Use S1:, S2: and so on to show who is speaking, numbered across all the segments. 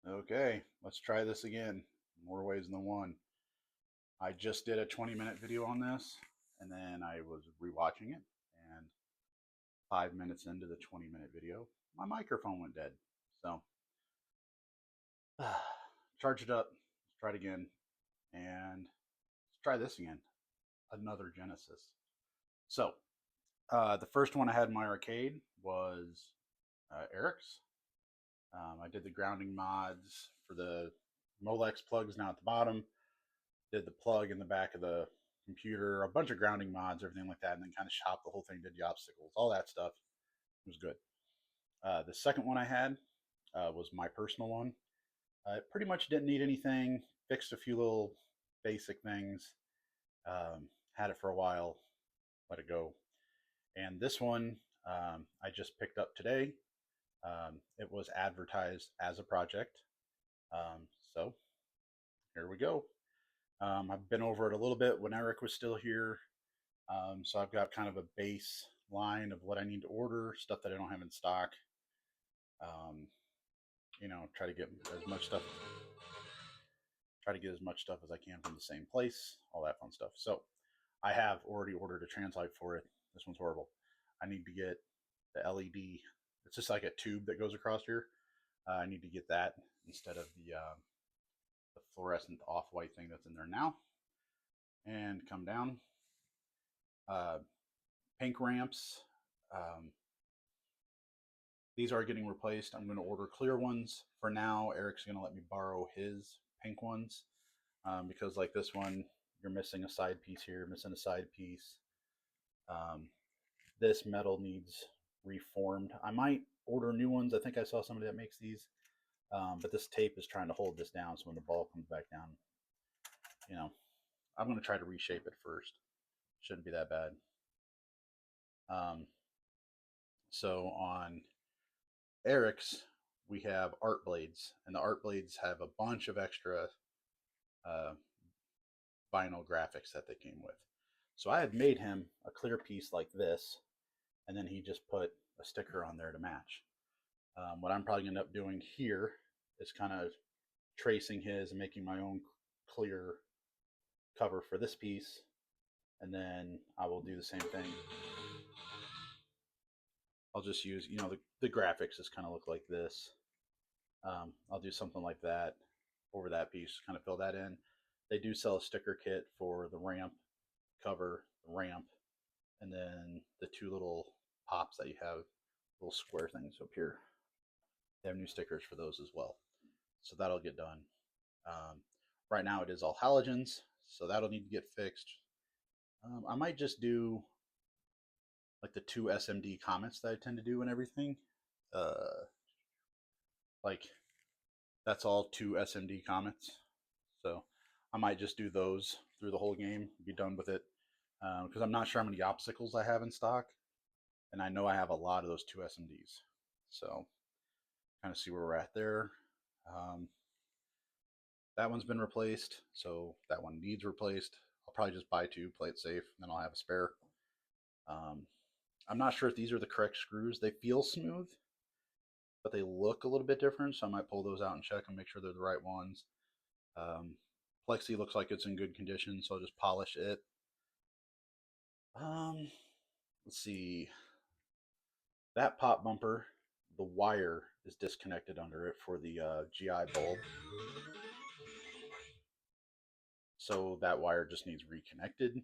S1: Okay, let's try this again. More ways than one. I just did a 20-minute video on this, and then I was rewatching it, and 5 minutes into the 20-minute video, my microphone went dead. So, charge it up, let's try it again, and let's try this again. Another Genesis. So, the first one I had in my arcade was Eric's. I did the grounding mods for the Molex plugs now at the bottom. Did the plug in the back of the computer, a bunch of grounding mods, everything like that, and then kind of shopped the whole thing, did the obstacles, all that stuff. It was good. The second one I had was my personal one. It pretty much didn't need anything, fixed a few little basic things, had it for a while, let it go. And this one I just picked up today. It was advertised as a project. So here we go. I've been over it a little bit when Eric was still here. So I've got kind of a base line of what I need to order, stuff that I don't have in stock. Um, try to get as much stuff, try to get as much stuff as I can from the same place, all that fun stuff. So I have already ordered a translite for it. This one's horrible. I need to get the LED. It's just like a tube that goes across here. I need to get that instead of the fluorescent off-white thing that's in there now. And come down. Uh, Pink ramps. Um, these are getting replaced. I'm going to order clear ones for now. Eric's going to let me borrow his pink ones because, like this one, you're missing a side piece here, missing a side piece. This metal needs reformed. I might order new ones. I think I saw somebody that makes these, but this tape is trying to hold this down. So when the ball comes back down, you know, I'm going to try to reshape it first. Shouldn't be that bad. So on Eric's, we have art blades, and the art blades have a bunch of extra uh, vinyl graphics that they came with. So I had made him a clear piece like this, and then he just put a sticker on there to match. What I'm probably going to end up doing here is kind of tracing his and making my own clear cover for this piece, and then I will do the same thing. I'll just use, the graphics just kind of look like this. I'll do something like that over that piece, kind of fill that in. They do sell a sticker kit for the ramp cover, the ramp, and then the two little pops that you have, little square things up here. They have new stickers for those as well. So that'll get done. Right now it is all halogens, so that'll need to get fixed. I might just do like the two SMD comments that I tend to do and everything. Like that's all two SMD comments. So I might just do those through the whole game, be done with it. Because I'm not sure how many obstacles I have in stock. And I know I have a lot of those two SMDs. So kind of see where we're at there. That one's been replaced. So that one needs replaced. I'll probably just buy two, play it safe, and then I'll have a spare. I'm not sure if these are the correct screws. They feel smooth, but they look a little bit different. So I might pull those out and check and make sure they're the right ones. Plexi looks like it's in good condition, so I'll just polish it. Let's see. That pop bumper, the wire is disconnected under it for the GI bulb. So that wire just needs reconnected.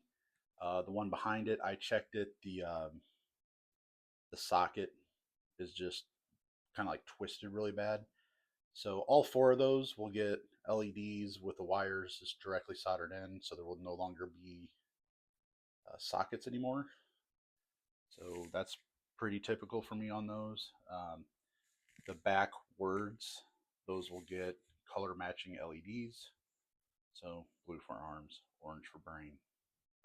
S1: The one behind it, I checked it. The socket is just kind of like twisted really bad. So all four of those will get LEDs with the wires just directly soldered in, so there will no longer be sockets anymore. So that's pretty typical for me on those. The back words, those will get color matching LEDs. So blue for arms, orange for brain,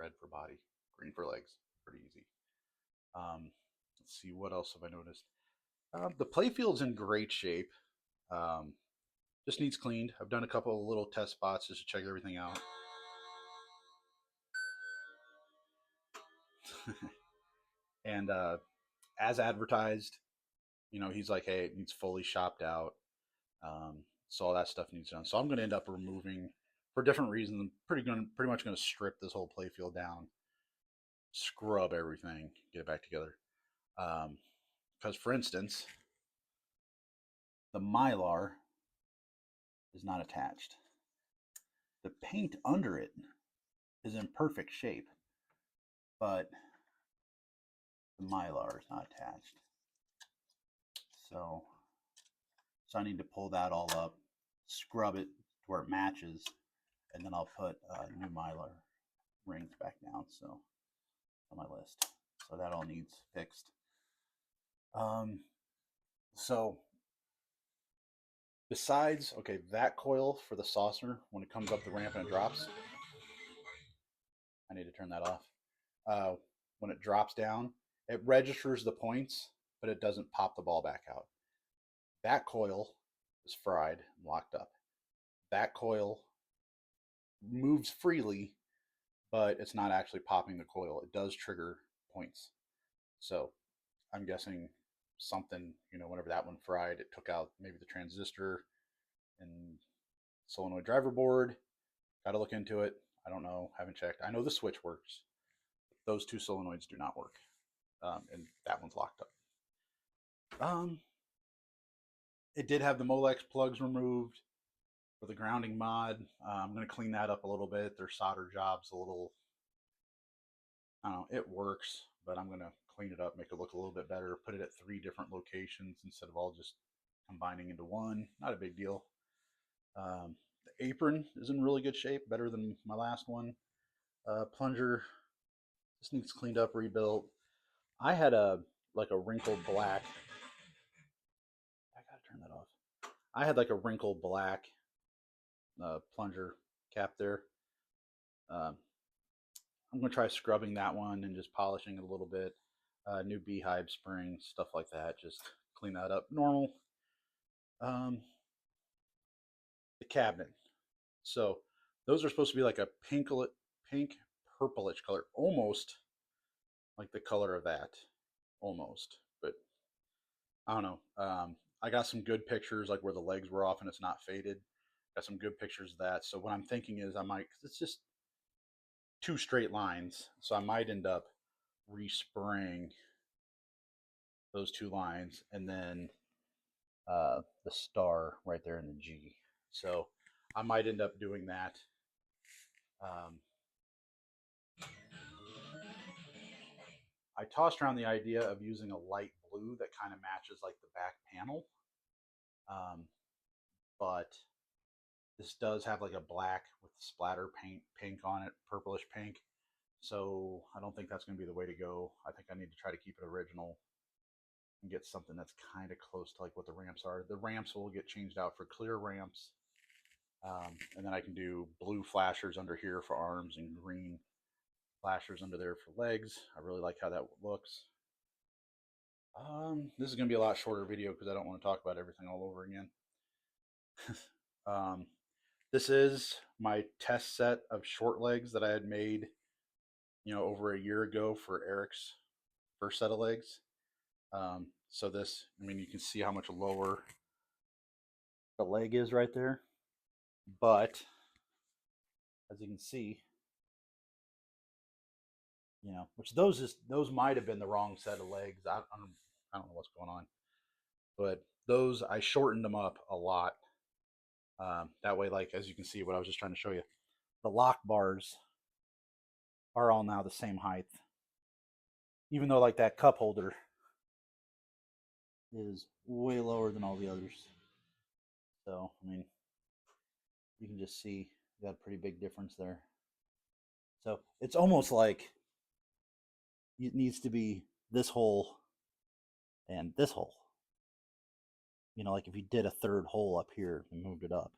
S1: red for body, green for legs. Pretty easy. Let's see, what else have I noticed? The playfield's in great shape. Just needs cleaned. I've done a couple of little test spots just to check everything out. And as advertised, he's like, hey, it needs fully shopped out. So all that stuff needs done. So I'm going to end up removing, for different reasons. I'm pretty much going to strip this whole playfield down, scrub everything, get it back together. Because for instance, the mylar is not attached. The paint under it is in perfect shape, but the mylar is not attached. So I need to pull that all up, scrub it where it matches, and then I'll put new mylar rings back down. So on my list, so that all needs fixed. So besides, okay, that coil for the saucer, when it comes up the ramp and it drops, I need to turn that off. When it drops down, it registers the points, but it doesn't pop the ball back out. That coil is fried and locked up. That coil moves freely, but it's not actually popping the coil. It does trigger points. So I'm guessing something, whenever that one fried, it took out maybe the transistor and solenoid driver board. Got to look into it. I don't know. Haven't checked. I know the switch works. Those two solenoids do not work. And that one's locked up. It did have the Molex plugs removed for the grounding mod. I'm going to clean that up a little bit. Their solder job's a little, I don't know, it works, but I'm going to clean it up, make it look a little bit better, put it at 3 different locations instead of all just combining into one. Not a big deal. The apron is in really good shape, better than my last one. Plunger just needs cleaned up, rebuilt. I had a wrinkled black. I gotta turn that off. I had like a wrinkled black plunger cap there. I'm gonna try scrubbing that one and just polishing it a little bit. New beehive spring, stuff like that. Just clean that up. Normal. Um, the cabinet. So those are supposed to be like a pink purplish color, almost like the color of that, almost. But I don't know. I got some good pictures, like where the legs were off and it's not faded. Got some good pictures of that. So what I'm thinking is I might, cause it's just 2 straight lines, so I might end up respraying those 2 lines and then the star right there in the G. So I might end up doing that. Um, I tossed around the idea of using a light blue that kind of matches like the back panel. But this does have like a black with splatter paint pink on it, purplish pink. So I don't think that's going to be the way to go. I think I need to try to keep it original and get something that's kind of close to like what the ramps are. The ramps will get changed out for clear ramps. And then I can do blue flashers under here for arms and green flashers under there for legs. I really like how that looks. This is going to be a lot shorter video because I don't want to talk about everything all over again. This is my test set of short legs that I had made, over a year ago for Eric's first set of legs. So this, I mean, you can see how much lower the leg is right there. But as you can see, which those might have been the wrong set of legs. I don't know what's going on, but those I shortened them up a lot. That way, like as you can see, what I was just trying to show you, the lock bars are all now the same height, even though like that cup holder is way lower than all the others. So I mean, you can just see you got a pretty big difference there. So it's almost like it needs to be this hole and this hole. Like if you did a third hole up here and moved it up,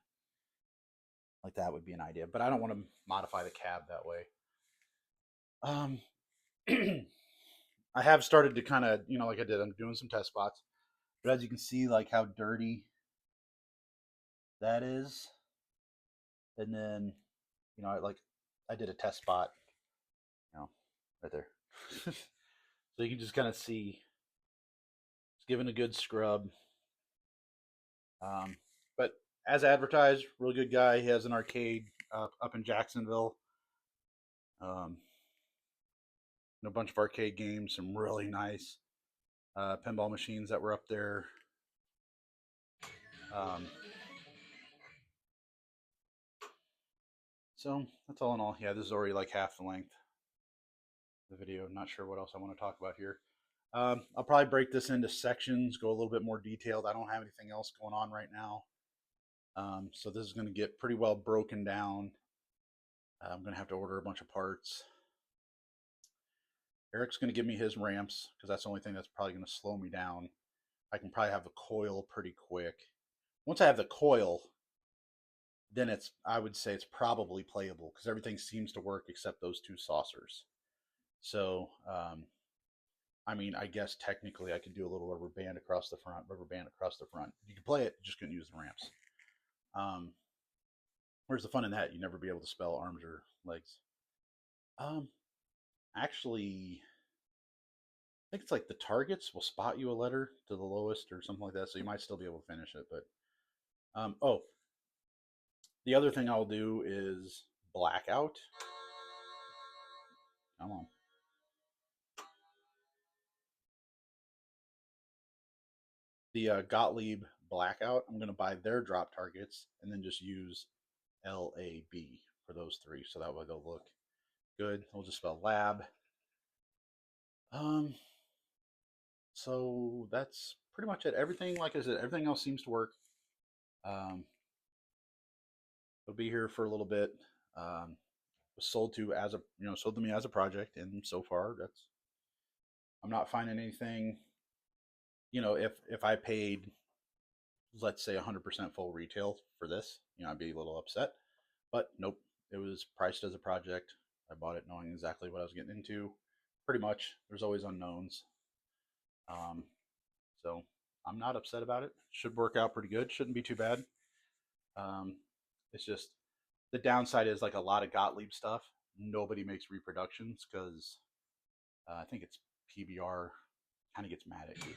S1: like that would be an idea. But I don't want to modify the cab that way. I have started to kind of, like I did, I'm doing some test spots. But as you can see, like how dirty that is. And then, I did a test spot, right there. So you can just kind of see it's given a good scrub. But as advertised, really good guy. He has an arcade up in Jacksonville. Um, and a bunch of arcade games, some really nice pinball machines that were up there. Um, so that's all in all. Yeah, this is already like half the length of the video. I'm not sure what else I want to talk about here. I'll probably break this into sections, go a little bit more detailed. I don't have anything else going on right now. So this is going to get pretty well broken down. I'm going to have to order a bunch of parts. Eric's going to give me his ramps because that's the only thing that's probably going to slow me down. I can probably have the coil pretty quick. Once I have the coil, then I would say it's probably playable because everything seems to work except those two saucers. So, I mean, I guess technically I could do a little rubber band across the front, rubber band across the front. You can play it, you just couldn't use the ramps. Um, where's the fun in that? You never be able to spell arms or legs. Um, actually, I think it's like the targets will spot you a letter to the lowest or something like that, so you might still be able to finish it. But oh, the other thing I'll do is blackout. Come on. The Gottlieb blackout. I'm going to buy their drop targets and then just use LAB for those three, so that way they'll look good. We'll just spell lab. Um, so that's pretty much it. Everything, like I said, everything else seems to work. Um, it'll be here for a little bit. Was sold to as a sold to me as a project, and so far that's I'm not finding anything. If I paid, let's say 100% full retail for this, I'd be a little upset. But nope, it was priced as a project. I bought it knowing exactly what I was getting into. Pretty much, there's always unknowns. Um, so I'm not upset about it. Should work out pretty good. Shouldn't be too bad. Um, it's just the downside is like a lot of Gottlieb stuff. Nobody makes reproductions because I think it's PBR kind of gets mad at you.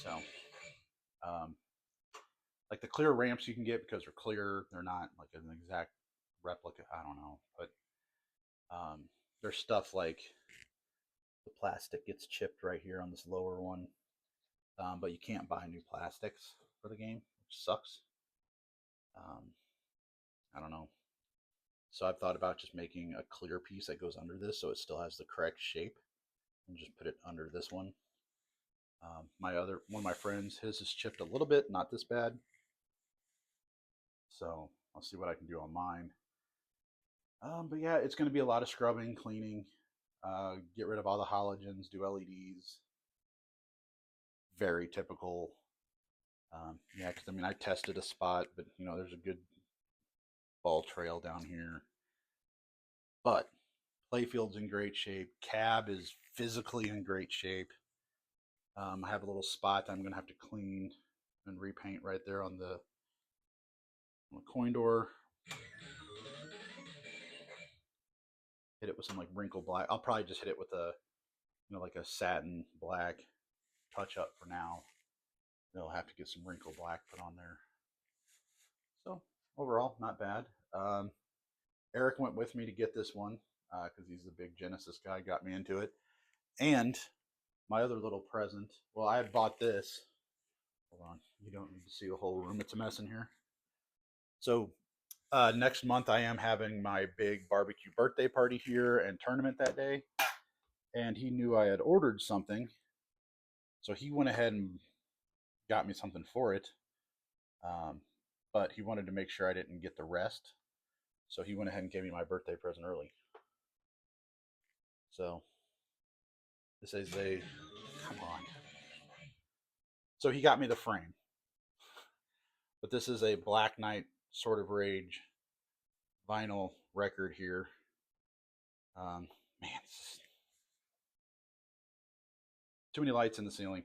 S1: So, um, like the clear ramps you can get because they're clear, they're not like an exact replica. I don't know, but there's stuff like the plastic gets chipped right here on this lower one, but you can't buy new plastics for the game, which sucks. Um, I don't know. So I've thought about just making a clear piece that goes under this so it still has the correct shape and just put it under this one. My other one of my friends, his is chipped a little bit, not this bad. So I'll see what I can do on mine. But yeah, it's going to be a lot of scrubbing, cleaning, get rid of all the halogens, do LEDs. Very typical. Yeah, because I mean, I tested a spot, but there's a good ball trail down here. But Playfield's in great shape. Cab is physically in great shape. I have a little spot that I'm going to have to clean and repaint right there on the coin door. Hit it with some like wrinkle black. I'll probably just hit it with a like a satin black touch up for now. They'll have to get some wrinkle black put on there. So overall, not bad. Eric went with me to get this one because he's a big Genesis guy. Got me into it, and my other little present. Well, I had bought this. Hold on, you don't need to see the whole room. It's a mess in here. So next month, I am having my big barbecue birthday party here and tournament that day. And he knew I had ordered something, so he went ahead and got me something for it. Um, but he wanted to make sure I didn't get the rest, so he went ahead and gave me my birthday present early. So this is a come on. So he got me the frame, but this is a Black Knight Sort of Rage vinyl record here. Man, too many lights in the ceiling.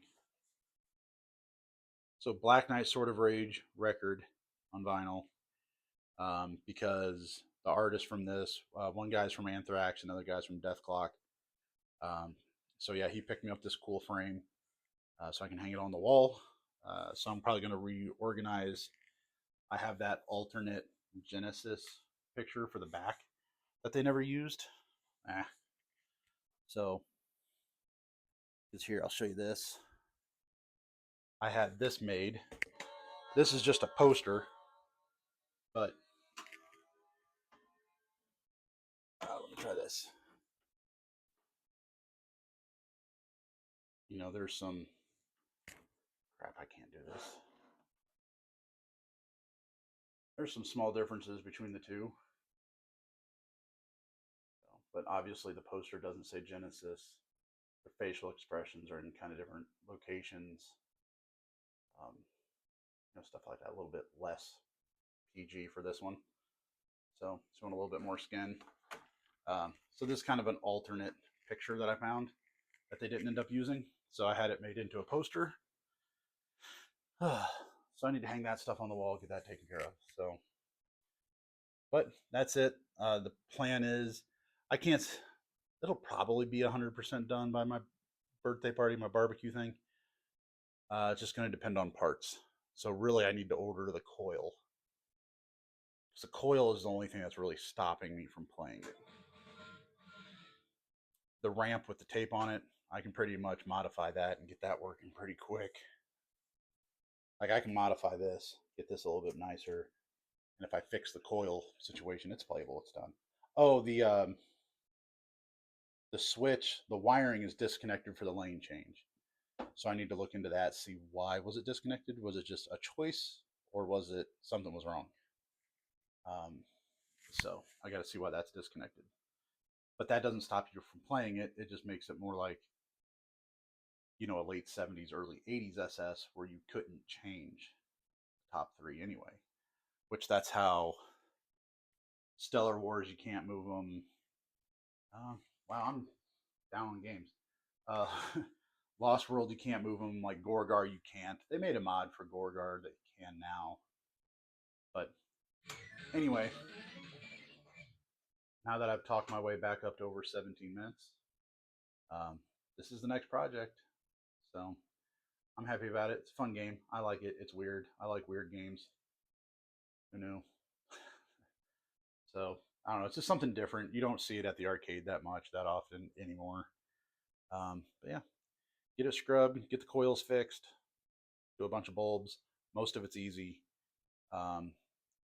S1: So Black Knight Sort of Rage record on vinyl, because the artist from this, one guy's from Anthrax, another guy's from Death Clock. Um, so yeah, he picked me up this cool frame so I can hang it on the wall. So I'm probably going to reorganize I have that alternate Genesis picture for the back that they never used. Ah. So, is here, I'll show you this. I had this made. This is just a poster, but let me try this. You know, there's some crap, I can't do this. There's some small differences between the two. But obviously the poster doesn't say Genesis. The facial expressions are in kind of different locations. Stuff like that. A little bit less PG for this one. So this one a little bit more skin. So this is kind of an alternate picture that I found that they didn't end up using. So I had it made into a poster. So I need to hang that stuff on the wall, get that taken care of. So, but that's it. The plan is, I can't. It'll probably be 100% done by my birthday party, my barbecue thing. It's just going to depend on parts. So really, I need to order the coil. Because the coil is the only thing that's really stopping me from playing it. The ramp with the tape on it, I can pretty much modify that and get that working pretty quick. Like I can modify this, get this a little bit nicer, and if I fix the coil situation, it's playable. It's done. Oh, the switch, the wiring is disconnected for the lane change. So I need to look into that, see why was it disconnected? Was it just a choice, or was it something was wrong? So I got to see why that's disconnected. But that doesn't stop you from playing it. It just makes it more like, a late 70s, early 80s SS where you couldn't change the top three anyway. Which that's how Stellar Wars, you can't move them. Wow, I'm down on games. Uh, Lost World, you can't move them. Like Gorgar, you can't. They made a mod for Gorgar that you can now. But anyway, now that I've talked my way back up to over 17 minutes, this is the next project. So I'm happy about it. It's a fun game. I like it. It's weird. I like weird games. Who knew? So I don't know. It's just something different. You don't see it at the arcade that much, that often anymore. But yeah, get it scrubbed, get the coils fixed, do a bunch of bulbs. Most of it's easy. Um,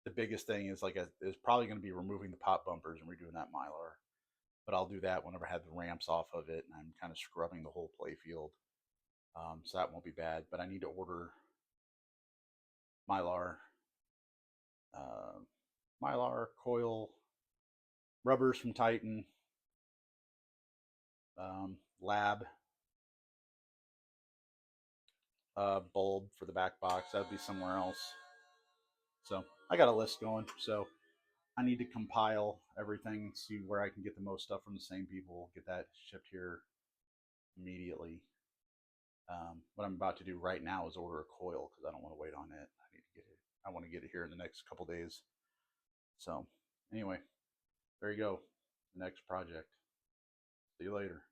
S1: the biggest thing is is probably going to be removing the pop bumpers and redoing that mylar. But I'll do that whenever I have the ramps off of it and I'm kind of scrubbing the whole playfield. So that won't be bad. But I need to order mylar, uh, coil, rubbers from Titan, lab, bulb for the back box. That would be somewhere else. So I got a list going. So I need to compile everything, see where I can get the most stuff from the same people, get that shipped here immediately. What I'm about to do right now is order a coil because I don't want to wait on it. I need to get it. I want to get it here in the next couple days. So anyway, there you go. The next project. See you later.